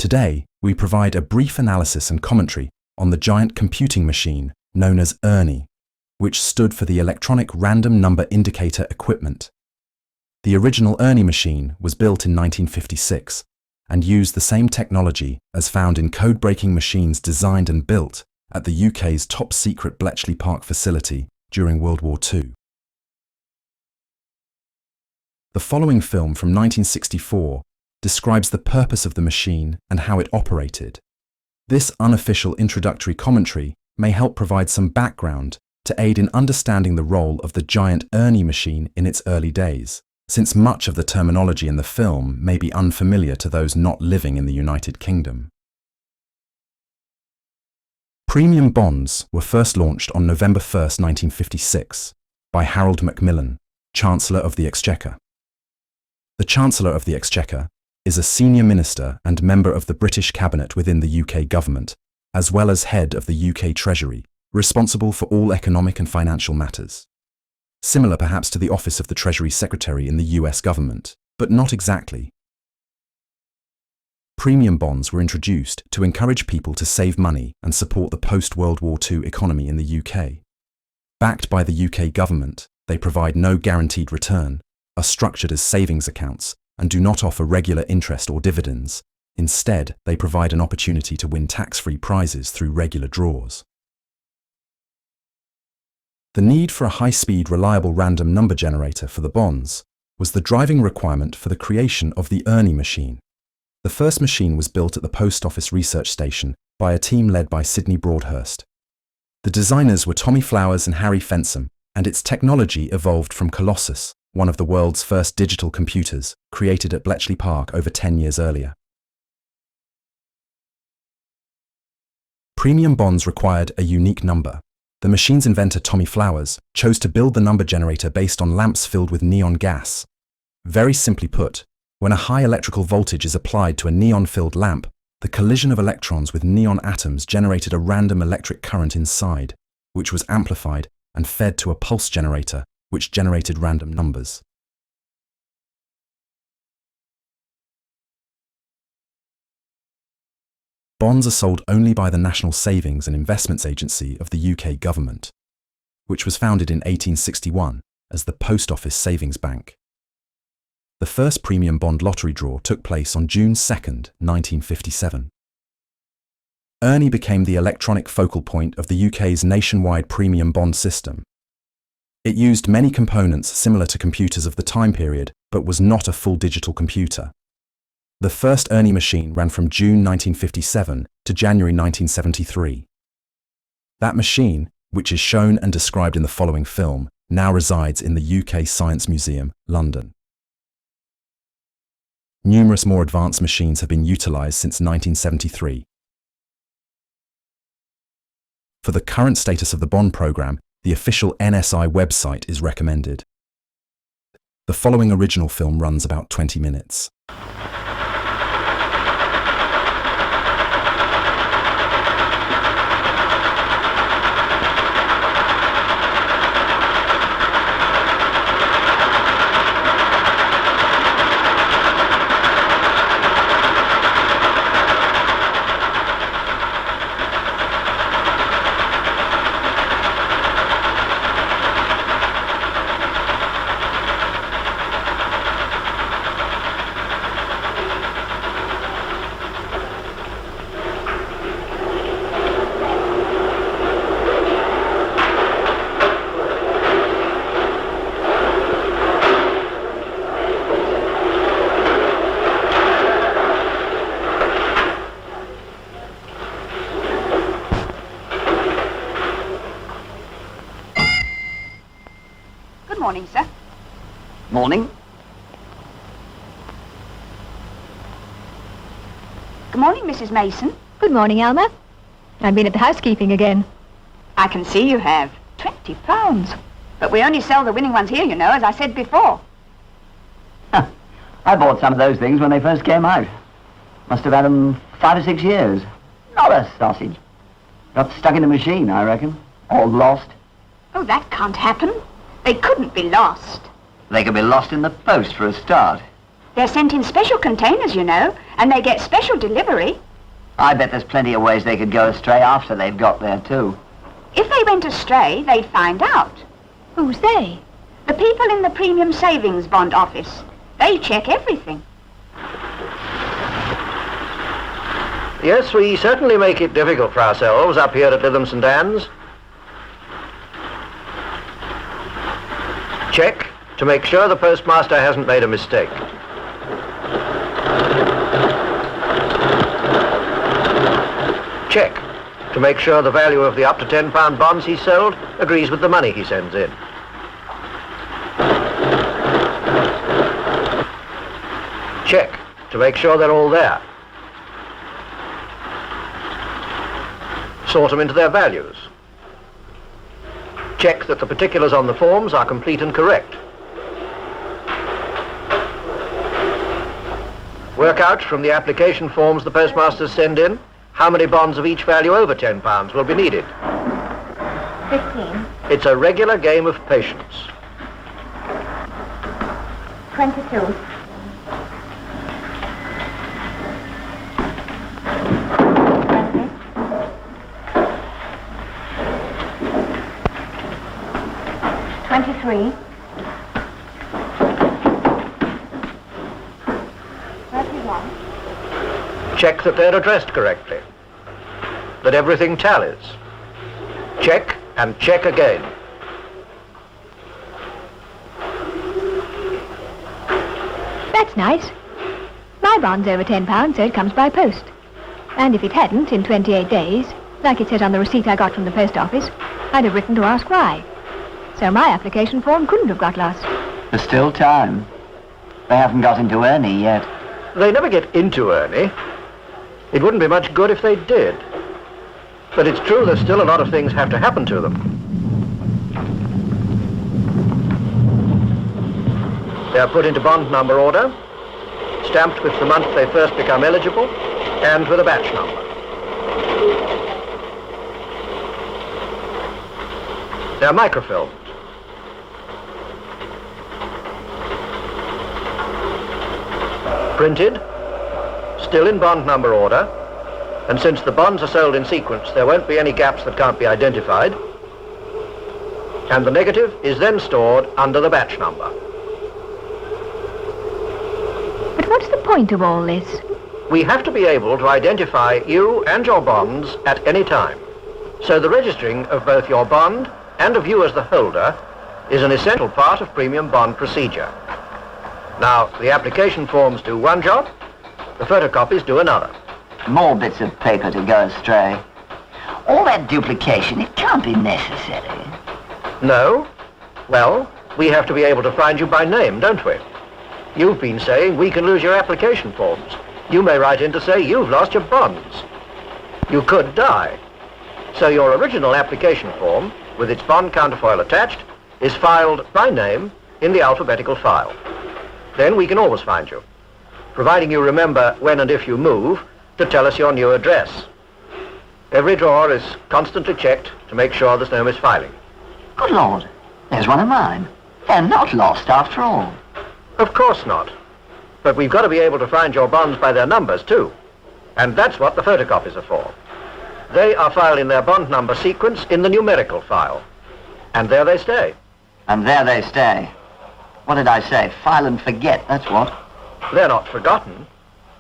Today, we provide a brief analysis and commentary on the giant computing machine known as Ernie, which stood for the Electronic Random Number Indicator Equipment. The original Ernie machine was built in 1956 and used the same technology as found in code-breaking machines designed and built at the UK's top-secret Bletchley Park facility during World War II. The following film from 1964 describes the purpose of the machine and how it operated. This unofficial introductory commentary may help provide some background to aid in understanding the role of the giant Ernie machine in its early days, since much of the terminology in the film may be unfamiliar to those not living in the United Kingdom. Premium bonds were first launched on November 1, 1956, by Harold Macmillan, Chancellor of the Exchequer. The Chancellor of the Exchequer is a senior minister and member of the British Cabinet within the UK government, as well as head of the UK Treasury, responsible for all economic and financial matters. Similar perhaps to the office of the Treasury Secretary in the US government, but not exactly. Premium bonds were introduced to encourage people to save money and support the post-World War II economy in the UK. Backed by the UK government, they provide no guaranteed return, are structured as savings accounts, and do not offer regular interest or dividends. Instead, they provide an opportunity to win tax-free prizes through regular draws. The need for a high-speed, reliable random number generator for the bonds was the driving requirement for the creation of the Ernie machine. The first machine was built at the Post Office Research Station by a team led by Sidney Broadhurst. The designers were Tommy Flowers and Harry Fensham, and its technology evolved from Colossus, one of the world's first digital computers, created at Bletchley Park over 10 years earlier. Premium bonds required a unique number. The machine's inventor, Tommy Flowers, chose to build the number generator based on lamps filled with neon gas. Very simply put, when a high electrical voltage is applied to a neon-filled lamp, the collision of electrons with neon atoms generated a random electric current inside, which was amplified and fed to a pulse generator, which generated random numbers. Bonds are sold only by the National Savings and Investments Agency of the UK government, which was founded in 1861 as the Post Office Savings Bank. The first premium bond lottery draw took place on June 2, 1957. Ernie became the electronic focal point of the UK's nationwide premium bond system. It used many components similar to computers of the time period, but was not a full digital computer. The first Ernie machine ran from June 1957 to January 1973. That machine, which is shown and described in the following film, now resides in the UK Science Museum, London. Numerous more advanced machines have been utilised since 1973. For the current status of the bond programme, the official NSI website is recommended. The following original film runs about 20 minutes. Good morning, sir. Morning. Good morning, Mrs. Mason. Good morning, Alma. I've been at the housekeeping again. I can see you have. £20. But we only sell the winning ones here, you know, as I said before. I bought some of those things when they first came out. Must have had them 5 or 6 years. Not a sausage. Got stuck in a machine, I reckon. Or lost. Oh, that can't happen. They couldn't be lost. They could be lost in the post for a start. They're sent in special containers, you know, and they get special delivery. I bet there's plenty of ways they could go astray after they've got there, too. If they went astray, they'd find out. Who's they? The people in the Premium Savings Bond office. They check everything. Yes, we certainly make it difficult for ourselves up here at Lytham St Anne's. Check to make sure the postmaster hasn't made a mistake. Check to make sure the value of the up to £10 bonds he sold agrees with the money he sends in. Check to make sure they're all there. Sort them into their values. Check that the particulars on the forms are complete and correct. Work out from the application forms the postmasters send in how many bonds of each value over £10 will be needed. 15. It's a regular game of patience. 22. 23. 31. Check that they're addressed correctly, that everything tallies. Check and check again. That's nice. My bond's over £10, so it comes by post. And if it hadn't, in 28 days, like it says on the receipt I got from the post office, I'd have written to ask why. So my application form couldn't have got lost. There's still time. They haven't got into Ernie yet. They never get into Ernie. It wouldn't be much good if they did. But it's true there's still a lot of things have to happen to them. They are put into bond number order, stamped with the month they first become eligible, and with a batch number. They're microfilmed. Printed, still in bond number order, and since the bonds are sold in sequence, there won't be any gaps that can't be identified, and the negative is then stored under the batch number. But what's the point of all this? We have to be able to identify you and your bonds at any time. So the registering of both your bond and of you as the holder is an essential part of premium bond procedure. Now, the application forms do one job, the photocopies do another. More bits of paper to go astray. All that duplication, it can't be necessary. No? Well, we have to be able to find you by name, don't we? You've been saying we can lose your application forms. You may write in to say you've lost your bonds. You could die. So your original application form, with its bond counterfoil attached, is filed by name in the alphabetical file. Then we can always find you, providing you remember when and if you move to tell us your new address. Every drawer is constantly checked to make sure there's no misfiling. Good Lord, there's one of mine. They're not lost after all. Of course not. But we've got to be able to find your bonds by their numbers, too. And that's what the photocopies are for. They are filed in their bond number sequence in the numerical file. And there they stay. And there they stay. What did I say? File and forget, that's what. They're not forgotten.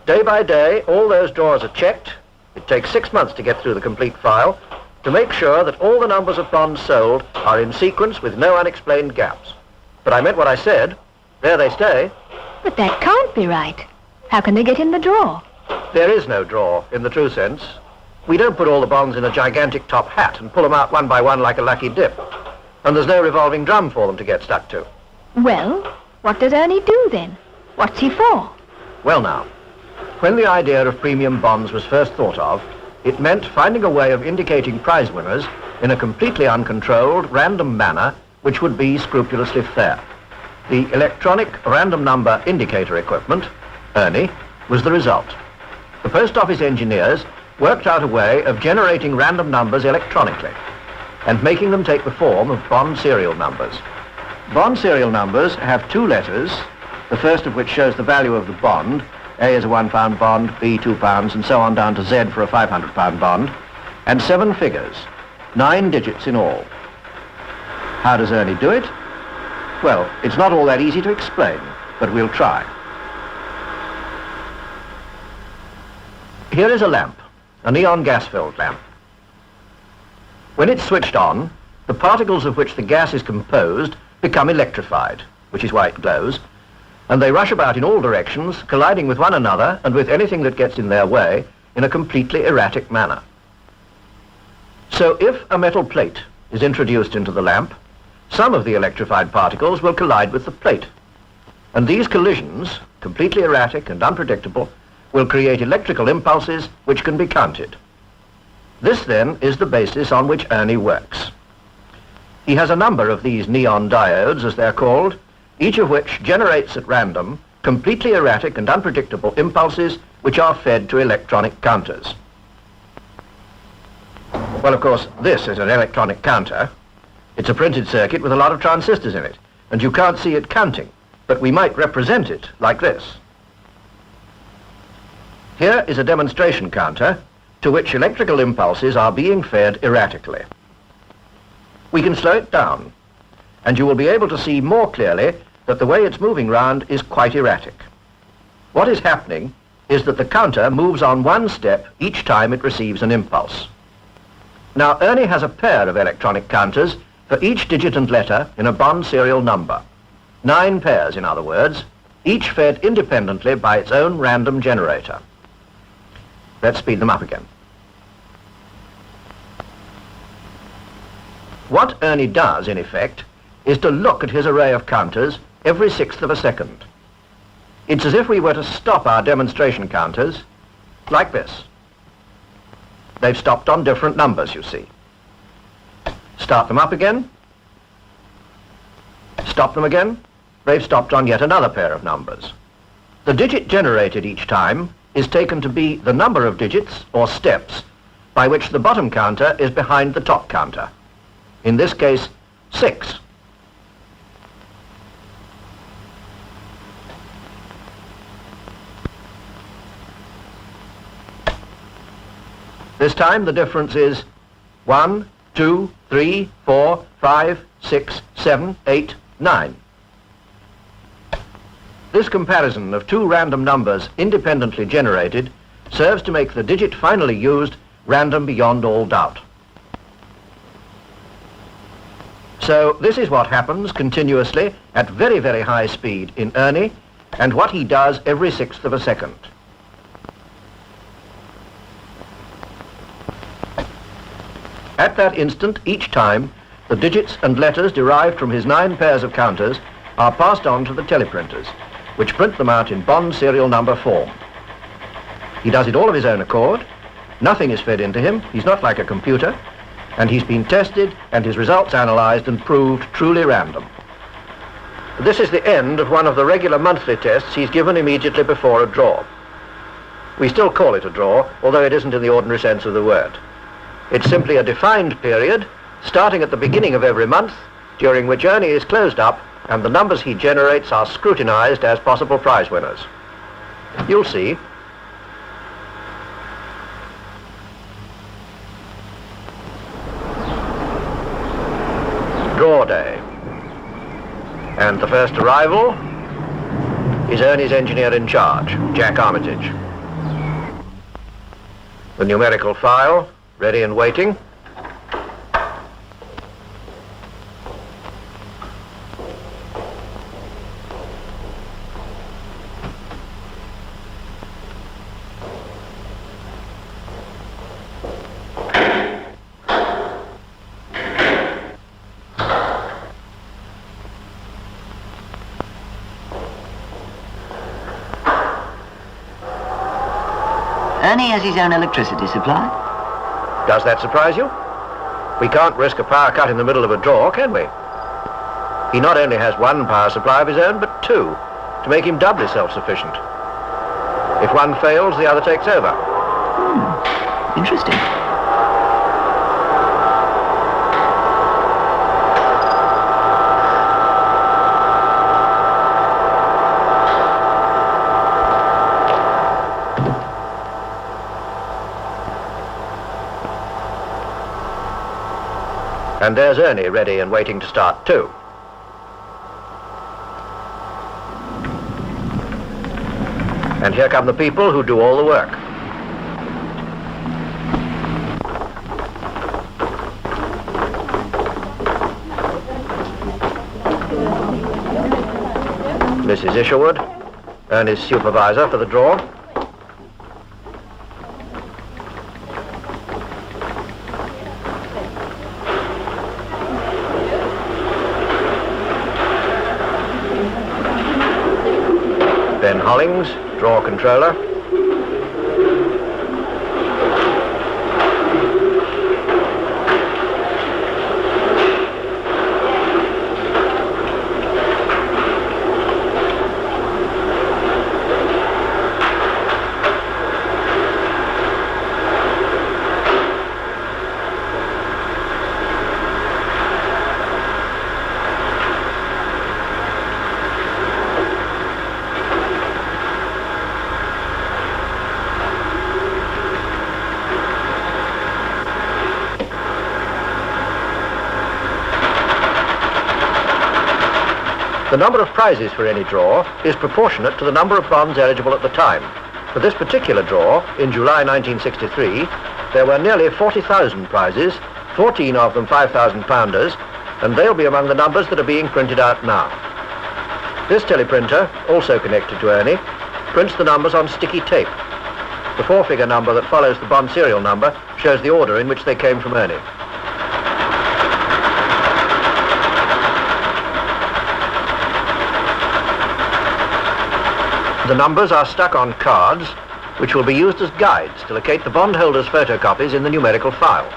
Day by day, all those drawers are checked. It takes 6 months to get through the complete file to make sure that all the numbers of bonds sold are in sequence with no unexplained gaps. But I meant what I said. There they stay. But that can't be right. How can they get in the drawer? There is no drawer, in the true sense. We don't put all the bonds in a gigantic top hat and pull them out one by one like a lucky dip. And there's no revolving drum for them to get stuck to. Well, what does Ernie do then? What's he for? Well now, when the idea of premium bonds was first thought of, it meant finding a way of indicating prize winners in a completely uncontrolled, random manner which would be scrupulously fair. The electronic random number indicator equipment, Ernie, was the result. The post office engineers worked out a way of generating random numbers electronically and making them take the form of bond serial numbers. Bond serial numbers have 2 letters the first of which shows the value of the bond. A is a £1 bond, B £2, and so on down to Z for a £500 bond, and 7 figures, 9 digits in all. How does Ernie do it? Well, it's not all that easy to explain, but we'll try. Here is a lamp, a neon gas-filled lamp. When it's switched on, the particles of which the gas is composed become electrified, which is why it glows, and they rush about in all directions, colliding with one another and with anything that gets in their way in a completely erratic manner. So if a metal plate is introduced into the lamp, some of the electrified particles will collide with the plate. And these collisions, completely erratic and unpredictable, will create electrical impulses which can be counted. This then is the basis on which Ernie works. He has a number of these neon diodes, as they're called, each of which generates at random completely erratic and unpredictable impulses which are fed to electronic counters. Well, of course, this is an electronic counter. It's a printed circuit with a lot of transistors in it, and you can't see it counting, but we might represent it like this. Here is a demonstration counter to which electrical impulses are being fed erratically. We can slow it down, and you will be able to see more clearly that the way it's moving round is quite erratic. What is happening is that the counter moves on one step each time it receives an impulse. Now, Ernie has a pair of electronic counters for each digit and letter in a bond serial number. 9 pairs, in other words, each fed independently by its own random generator. Let's speed them up again. What Ernie does, in effect, is to look at his array of counters every 1/6 of a second. It's as if we were to stop our demonstration counters like this. They've stopped on different numbers, you see. Start them up again. Stop them again. They've stopped on yet another pair of numbers. The digit generated each time is taken to be the number of digits, or steps, by which the bottom counter is behind the top counter. In this case, 6. This time the difference is 1, 2, 3, 4, 5, 6, 7, 8, 9. This comparison of 2 random numbers independently generated serves to make the digit finally used random beyond all doubt. So this is what happens continuously at very, very high speed in Ernie, and what he does every 1/6 of a second. At that instant, each time, the digits and letters derived from his 9 pairs of counters are passed on to the teleprinters, which print them out in bond serial number form. He does it all of his own accord. Nothing is fed into him. He's not like a computer. And he's been tested and his results analyzed and proved truly random. This is the end of one of the regular monthly tests he's given immediately before a draw. We still call it a draw, although it isn't in the ordinary sense of the word. It's simply a defined period, starting at the beginning of every month, during which Ernie is closed up and the numbers he generates are scrutinized as possible prize winners. You'll see. Draw day. And the first arrival is Ernie's engineer in charge, Jack Armitage. The numerical file, ready and waiting. Ernie has his own electricity supply. Does that surprise you? We can't risk a power cut in the middle of a draw, can we? He not only has 1 power supply of his own, but 2, to make him doubly self-sufficient. If one fails, the other takes over. Interesting. And there's Ernie ready and waiting to start too. And here come the people who do all the work. Mrs. Isherwood, Ernie's supervisor for the draw. Ben Hollings, draw controller. The number of prizes for any draw is proportionate to the number of bonds eligible at the time. For this particular draw, in July 1963, there were nearly 40,000 prizes, 14 of them £5,000, and they'll be among the numbers that are being printed out now. This teleprinter, also connected to Ernie, prints the numbers on sticky tape. The 4-figure number that follows the bond serial number shows the order in which they came from Ernie. The numbers are stuck on cards, which will be used as guides to locate the bondholder's photocopies in the numerical file.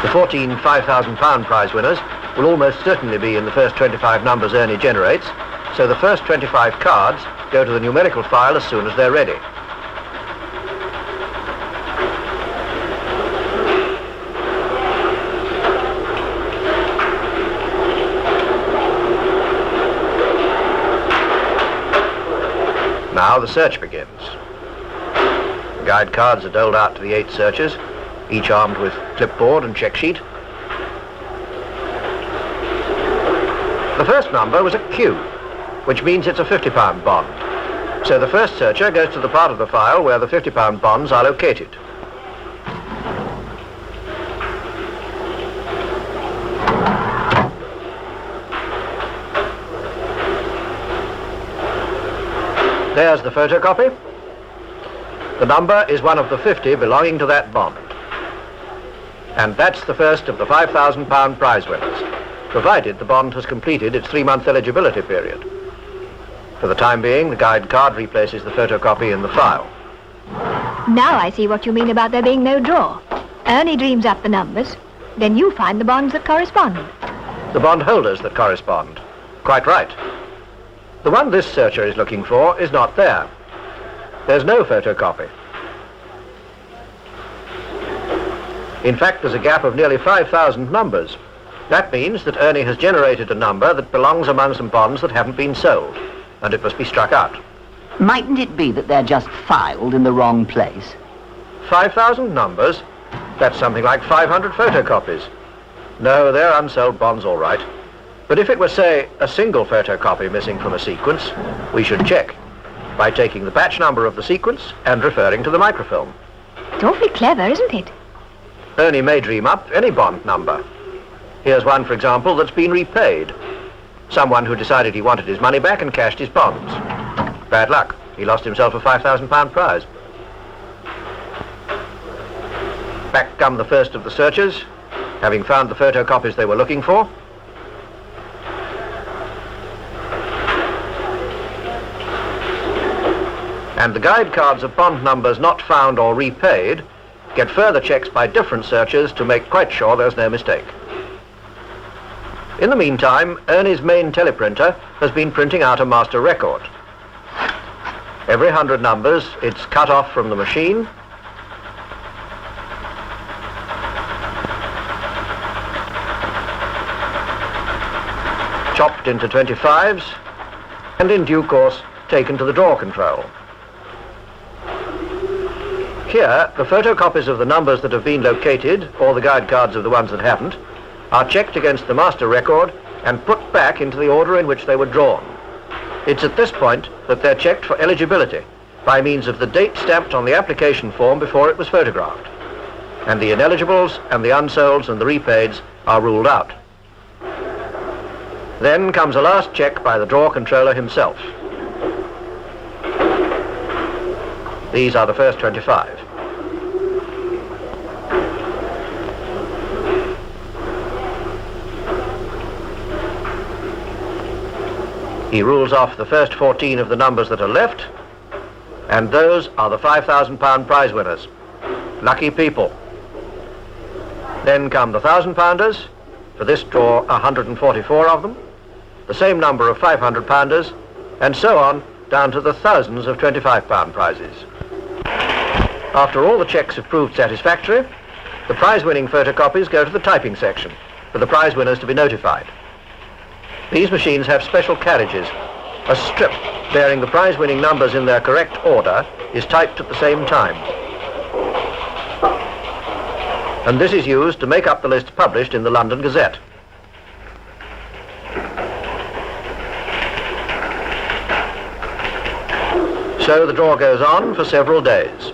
The 14 £5,000 prize winners will almost certainly be in the first 25 numbers Ernie generates, so the first 25 cards go to the numerical file as soon as they're ready. Now the search begins. The guide cards are doled out to the 8 searchers, each armed with clipboard and check sheet. The first number was a Q, which means it's a £50 bond. So the first searcher goes to the part of the file where the £50 bonds are located. There's the photocopy. The number is one of the 50 belonging to that bond. And that's the first of the £5,000 prize winners, provided the bond has completed its 3-month eligibility period. For the time being, the guide card replaces the photocopy in the file. Now I see what you mean about there being no draw. Ernie dreams up the numbers, then you find the bonds that correspond. The bond holders that correspond. Quite right. The one this searcher is looking for is not there. There's no photocopy. In fact, there's a gap of nearly 5,000 numbers. That means that Ernie has generated a number that belongs among some bonds that haven't been sold, and it must be struck out. Mightn't it be that they're just filed in the wrong place? 5,000 numbers? That's something like 500 photocopies. No, they're unsold bonds all right. But if it were, say, a single photocopy missing from a sequence, we should check by taking the batch number of the sequence and referring to the microfilm. It's awfully clever, isn't it? Ernie may dream up any bond number. Here's one, for example, that's been repaid. Someone who decided he wanted his money back and cashed his bonds. Bad luck. He lost himself a £5,000 prize. Back come the first of the searchers, having found the photocopies they were looking for. And the guide cards of bond numbers not found or repaid get further checks by different searchers to make quite sure there's no mistake. In the meantime, Ernie's main teleprinter has been printing out a master record. Every 100 numbers, it's cut off from the machine, chopped into 25s, and in due course taken to the draw control. Here, the photocopies of the numbers that have been located, or the guide cards of the ones that haven't, are checked against the master record and put back into the order in which they were drawn. It's at this point that they're checked for eligibility by means of the date stamped on the application form before it was photographed. And the ineligibles and the unsolds and the repaids are ruled out. Then comes a last check by the draw controller himself. These are the first 25. He rules off the first 14 of the numbers that are left, and those are the £5,000 prize winners. Lucky people. Then come the £1,000-pounders, for this draw 144 of them, the same number of £500-pounders, and so on down to the thousands of £25 prizes. After all the checks have proved satisfactory, the prize-winning photocopies go to the typing section for the prize winners to be notified. These machines have special carriages. A strip bearing the prize-winning numbers in their correct order is typed at the same time. And this is used to make up the list published in the London Gazette. So the draw goes on for several days,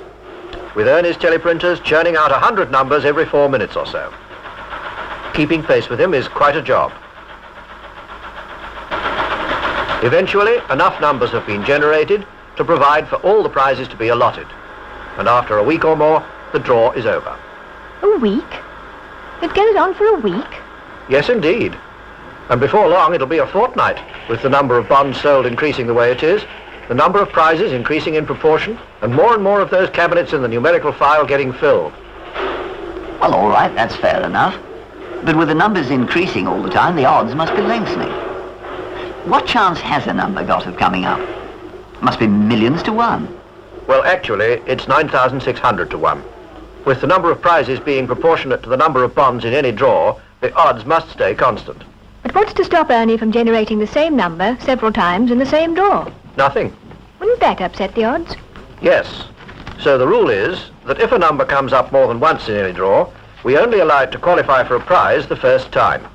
with Ernie's teleprinters churning out 100 numbers every 4 minutes or so. Keeping pace with him is quite a job. Eventually, enough numbers have been generated to provide for all the prizes to be allotted. And after a week or more, the draw is over. A week? It goes on for a week? Yes, indeed. And before long, it'll be a fortnight, with the number of bonds sold increasing the way it is, the number of prizes increasing in proportion, and more of those cabinets in the numerical file getting filled. Well, all right, that's fair enough. But with the numbers increasing all the time, the odds must be lengthening. What chance has a number got of coming up? Must be millions to one. Well, actually, it's 9,600 to 1. With the number of prizes being proportionate to the number of bonds in any draw, the odds must stay constant. But what's to stop Ernie from generating the same number several times in the same draw? Nothing. Wouldn't that upset the odds? Yes. So the rule is that if a number comes up more than once in any draw, we only allow it to qualify for a prize the first time.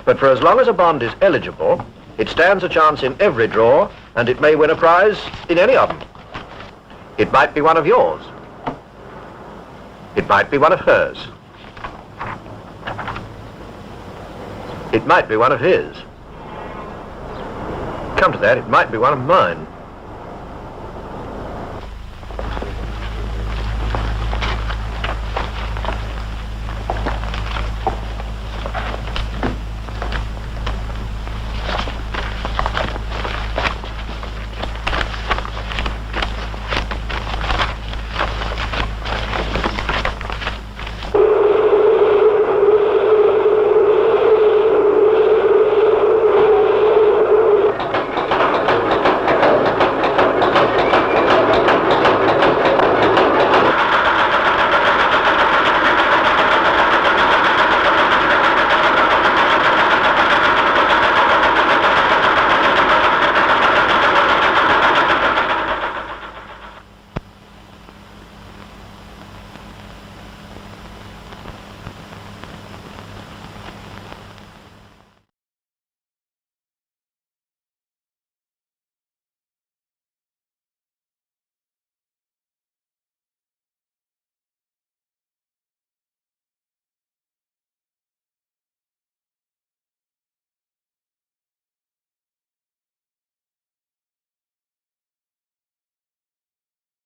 But for as long as a bond is eligible, it stands a chance in every draw, and it may win a prize in any of them. It might be one of yours. It might be one of hers. It might be one of his. Come to that, it might be one of mine.